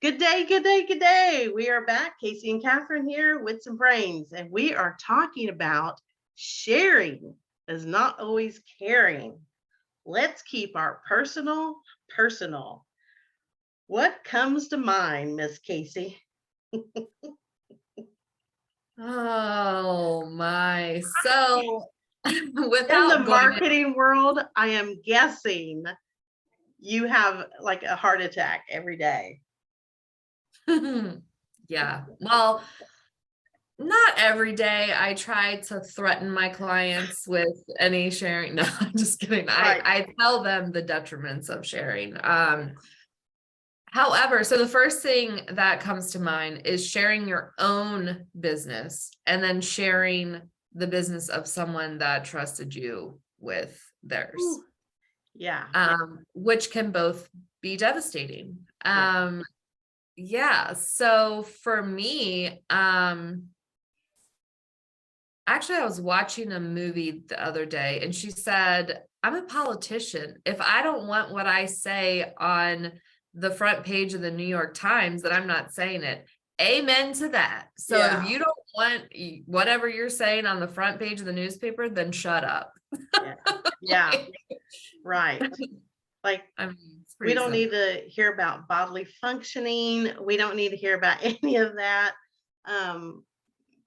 Good day, good day, good day. We are back. Casey and Catherine here, Wits and Brains, and we are talking about sharing is not always caring. Let's keep our personal personal. What comes to mind, Miss Casey? Oh my. So In the without going marketing world, I am guessing you have like a heart attack every day. in, yeah. Well, not every day. I try to threaten my clients with any sharing. No, I'm just kidding. Right. I tell them the detriments of sharing. However, so the first thing that comes to mind is sharing your own business and then sharing the business of someone that trusted you with theirs. Ooh, yeah. Which can both be devastating. Yeah. Yeah. So for me, actually, I was watching a movie the other day and she said, I'm a politician. If I don't want what I say on the front page of the New York Times, then I'm not saying it. Amen to that. So if Yeah. you don't want whatever you're saying on the front page of the newspaper, then shut up. Yeah. Yeah. Right. Like, I mean, it's we pretty don't simple. need to hear about bodily functioning. We don't need to hear about any of that. Um,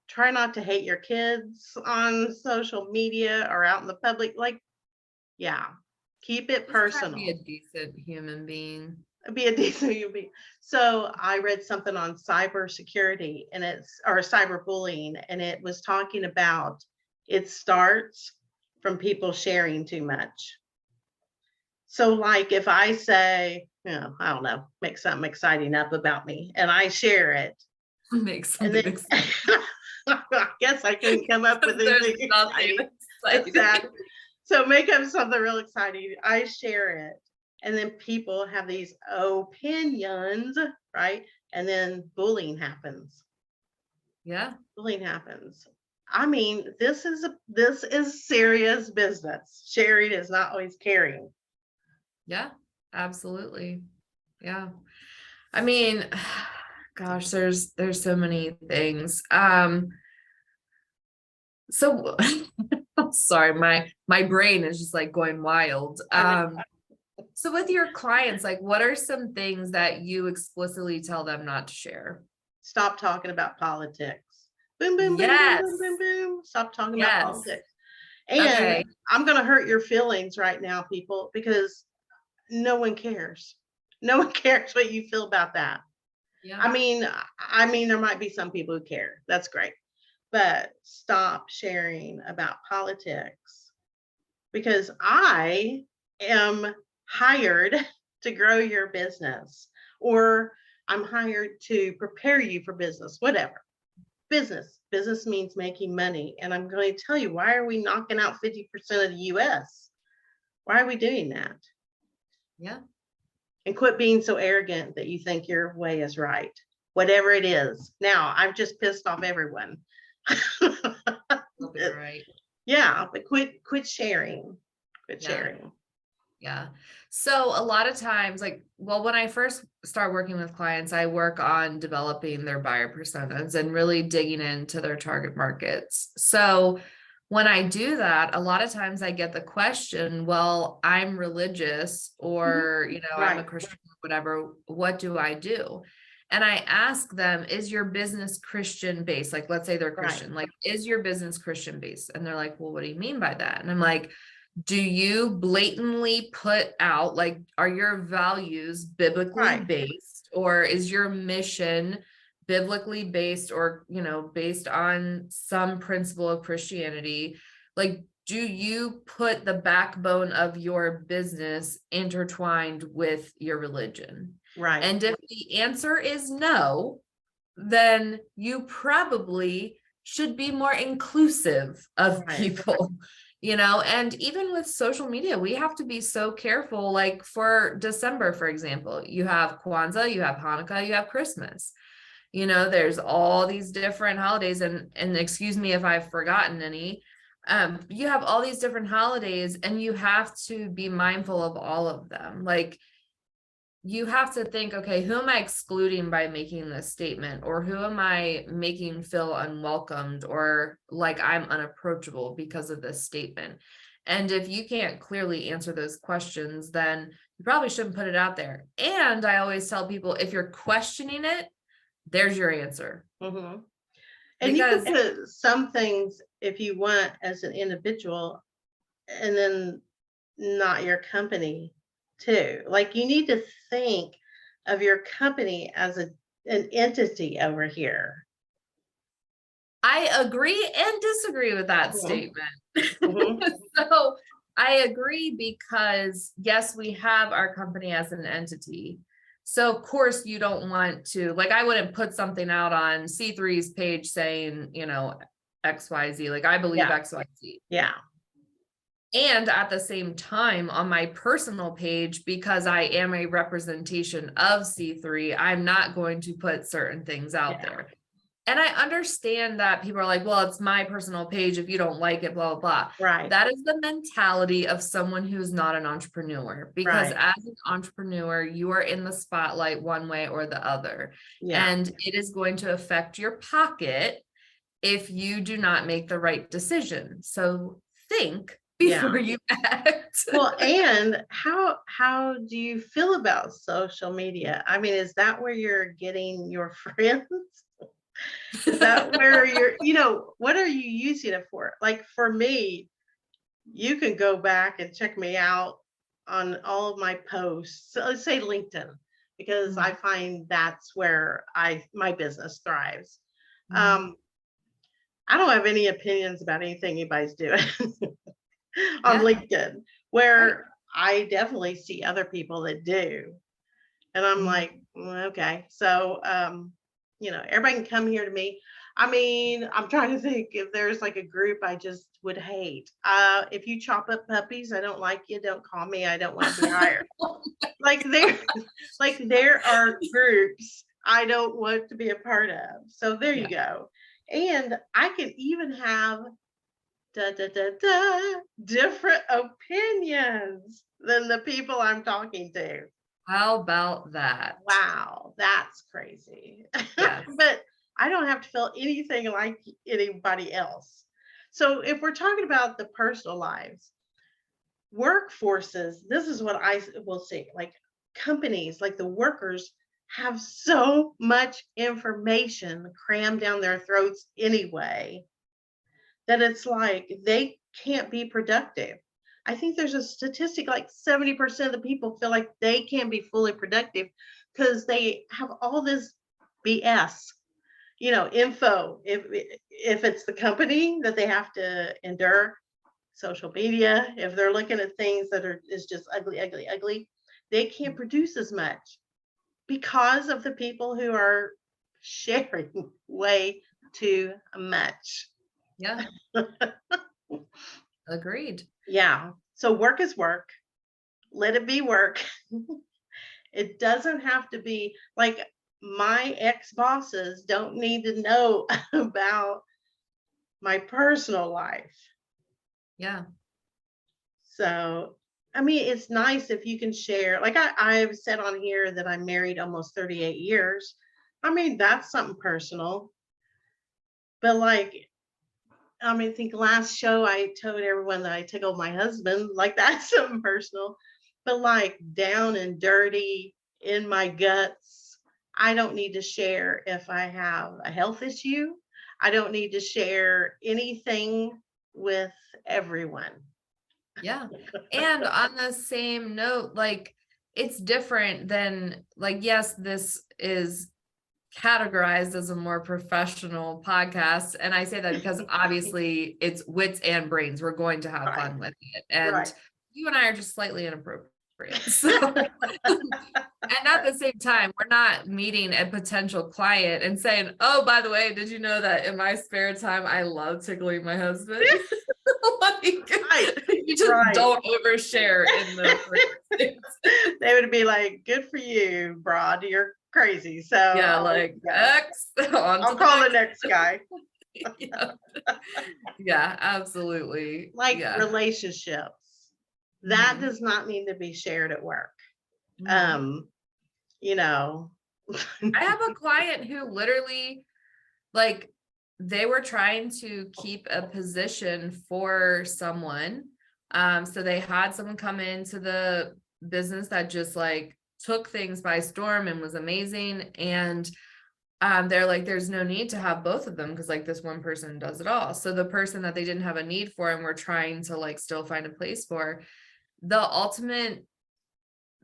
Try not to hate your kids on social media or out in the public. Like, yeah, keep it Just try to be a personal. decent human being. Be a decent human being. So I read something on cybersecurity and or cyberbullying, and it was talking about it starts from people sharing too much. So, like, if I say, I don't know, make something exciting up about me and I share it, Make and then something exciting. I guess I couldn't come up with There's anything nothing exciting. exciting. Exactly. So, make up something real exciting. I share it, and then people have these opinions, right? And then bullying happens. Yeah, Bullying happens. I mean, this is serious business. Sharing is not always caring. yeah, absolutely. Yeah. I mean, gosh, there's so many things. So sorry, my brain is just like going wild. I know. So with your clients, like what are some things that you explicitly tell them not to share? Stop talking about politics. Boom, boom, boom, boom, boom, boom, Yes. boom. Stop talking about Yes. politics. And Okay. I'm going to hurt your feelings right now, people, because no one cares. No one cares what you feel about that. Yeah. I mean, there might be some people who care. That's great. But stop sharing about politics because I am hired to grow your business, or I'm hired to prepare you for business, whatever. Business means making money, and I'm going to tell you, why are we knocking out 50% of the US? Why are we doing that? Yeah. And quit being so arrogant that you think your way is right, whatever it is. Now I've just pissed off everyone. Hope you're right. Yeah, but quit sharing. Quit Yeah. sharing. Yeah. So a lot of times, like, well, when I first start working with clients, I work on developing their buyer personas and really digging into their target markets. So when I do that, a lot of times I get the question, well, I'm religious Mhm. or, I'm a Right. Christian, or whatever. What do I do? And I ask them, is your business Christian based? Like, let's say they're Right. Christian, like, is your business Christian based? And they're like, well, what do you mean by that? And I'm like, do you blatantly put out, like, are your values biblically Right. based, or is your mission biblically based, or based on some principle of Christianity? Like, do you put the backbone of your business intertwined with your religion? Right. And if the answer is no, then you probably should be more inclusive of Right. people. And even with social media, we have to be so careful. Like for December, for example, you have Kwanzaa, you have Hanukkah, you have Christmas. There's all these different holidays, and excuse me if I've forgotten any. You have all these different holidays, and you have to be mindful of all of them. Like, you have to think, okay, who am I excluding by making this statement, or who am I making feel unwelcomed or like I'm unapproachable because of this statement? And if you can't clearly answer those questions, then you probably shouldn't put it out there. And I always tell people, if you're questioning it, there's your answer. Mm-hmm. And you can Because put some things if you want as an individual, and then not your company too. Like you need to think of your company as an entity over here. I agree and disagree with that Mhm, statement. mhm. So I agree because yes, we have our company as an entity. So of course you don't want to, like, I wouldn't put something out on C3's page saying, XYZ, like I believe Yeah, XYZ. yeah, And at the same time, on my personal page, because I am a representation of C3, I'm not going to put certain things out yeah. there. And I understand that people are like, well, it's my personal page. If you don't like it, blah, blah, blah. Right, That is the mentality of someone who's not an entrepreneur, because right. as an entrepreneur, you are in the spotlight one way or the other. Yeah, And it is going to affect your pocket if you do not make the right decision. So think yeah. before you act. Well, and how do you feel about social media? I mean, is that where you're getting your friends? Is that where what are you using it for? Like for me, you can go back and check me out on all of my posts. So let's say LinkedIn, because I Mhm, find that's where my business thrives. mhm. Um, I don't have any opinions about anything anybody's doing on Yeah, LinkedIn, right. where I definitely see other people that do. And I'm Mhm. like, okay. So, everybody can come here to me. I mean, I'm trying to think if there's like a group I just would hate. If you chop up puppies, I don't like you. Don't call me. I don't want to be hired. Like there, like there are groups I don't want to be a part of. So there you Yeah. go. And I can even have different opinions than the people I'm talking to. How about that? Wow, that's crazy. Yes. But I don't have to feel anything like anybody else. So if we're talking about the personal lives, workforces, this is what will say, like companies, like the workers have so much information crammed down their throats anyway that it's like they can't be productive. I think there's a statistic like 70% of the people feel like they can't be fully productive because they have all this BS, info. If it's the company that they have to endure, social media, if they're looking at things that is just ugly, ugly, ugly, they can't produce as much because of the people who are sharing way too much. Yeah, agreed. Yeah. So work is work. Let it be work. It doesn't have to be like my ex bosses don't need to know about my personal life. Yeah. So, I mean, it's nice if you can share. Like I've said on here that I'm married almost 38 years. I mean, that's something personal. But like, I mean, I think last show I told everyone that I tickled my husband. Like that's something personal. But like down and dirty in my guts, I don't need to share if I have a health issue. I don't need to share anything with everyone. Yeah. And on the same note, like it's different than, like, yes, this is categorized as a more professional podcast. And I say that because obviously it's wits and brains. We're going to have Right, fun with it. And right. you and I are just slightly inappropriate. So, and at the same time, we're not meeting a potential client and saying, oh, by the way, did you know that in my spare time, I love tickling my husband? Like, Right, you just right. don't overshare in those things. They would be like, good for you, broad. You're crazy. So Yeah, I'll let like you go. X on I'll to the call the next. next guy. Yeah. Yeah, absolutely. Like Yeah. relationships. That Hmm. does not need to be shared at work. Hmm. Um, you know. I have a client who literally, like, they were trying to keep a position for someone. So they had someone come into the business that just like took things by storm and was amazing. And they're like, there's no need to have both of them because like this one person does it all. So the person that they didn't have a need for and were trying to like still find a place for, the ultimate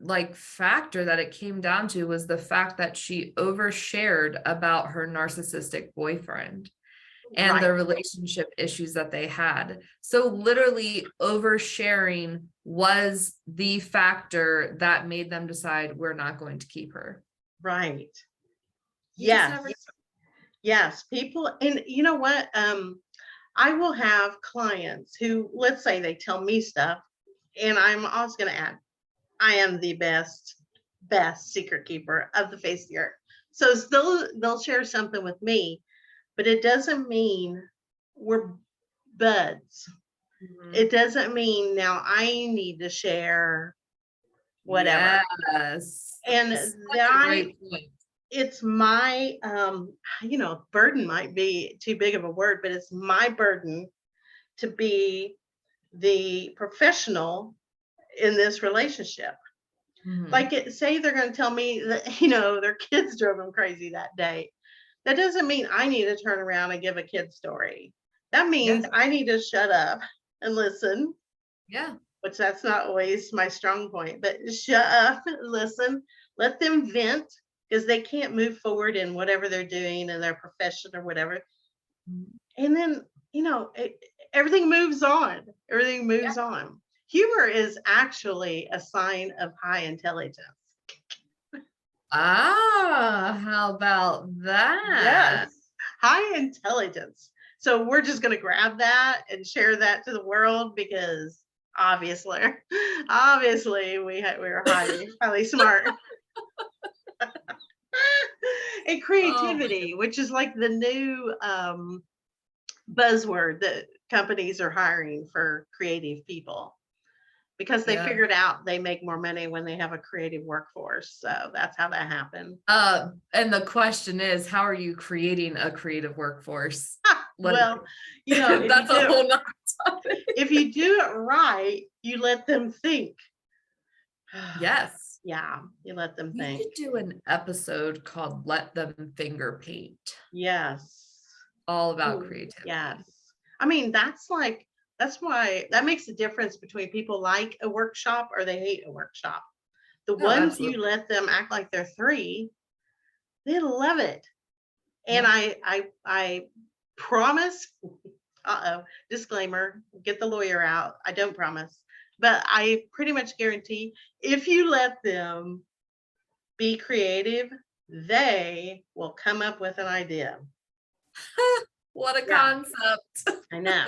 like factor that it came down to was the fact that she overshared about her narcissistic boyfriend and Right, the relationship issues that they had. So literally oversharing was the factor that made them decide we're not going to keep her. right. You just Yes, never. yes. People, and you know what? I will have clients who, let's say they tell me stuff, and I'm also going to add, I am the best secret keeper of the face of the earth. So they'll share something with me, but it doesn't mean we're buds. Mhm. It doesn't mean now I need to share whatever. Yes. And Such a that great point. it's my burden might be too big of a word, but it's my burden to be the professional in this relationship. Mhm. Like say they're going to tell me that their kids drove them crazy that day. That doesn't mean I need to turn around and give a kid story. That Yeah. means I need to shut up and listen, Yeah. which that's not always my strong point, but shut up, listen, let them vent because they can't move forward in whatever they're doing in their profession or whatever. Mhm. And then, everything moves on. Everything Yeah. moves on. Humor is actually a sign of high intelligence. Ah, how about Yes, that? high intelligence. So we're just going to grab that and share that to the world because obviously, obviously we're highly smart. And Oh my creativity, goodness. which is like the new buzzword that companies are hiring for creative people because they Yeah. figured out they make more money when they have a creative workforce. So that's how that happened. And the question is, how are you creating a creative workforce? Like, Well, that's a whole nother topic. if you do it right, you let them think. Yes. Yeah, you let them We think. could do an episode called Let Them Finger Paint, Yes. all about Ooh, yes. creativity. I mean, that's why that makes a difference between people like a workshop or they hate a workshop. The Oh, ones you absolutely. let them act like they're three, they love it. And Yeah. I promise, uh-oh, disclaimer, get the lawyer out. I don't promise. But I pretty much guarantee if you let them be creative, they will come up with an idea. What a Yeah, concept. I know.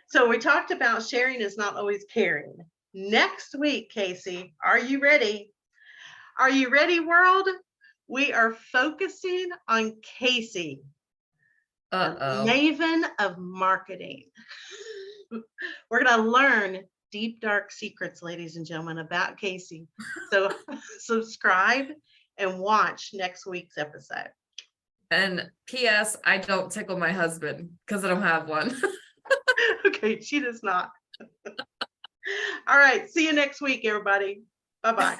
So we talked about sharing is not always caring. Next week, Casey, are you ready? Are you ready, world? We are focusing on Casey, the Uh-oh. maven of marketing. We're going to learn deep, dark secrets, ladies and gentlemen, about Casey. So subscribe and watch next week's episode. And P.S. I don't tickle my husband because I don't have one. Okay, she does not. All right. See you next week, everybody. Bye bye.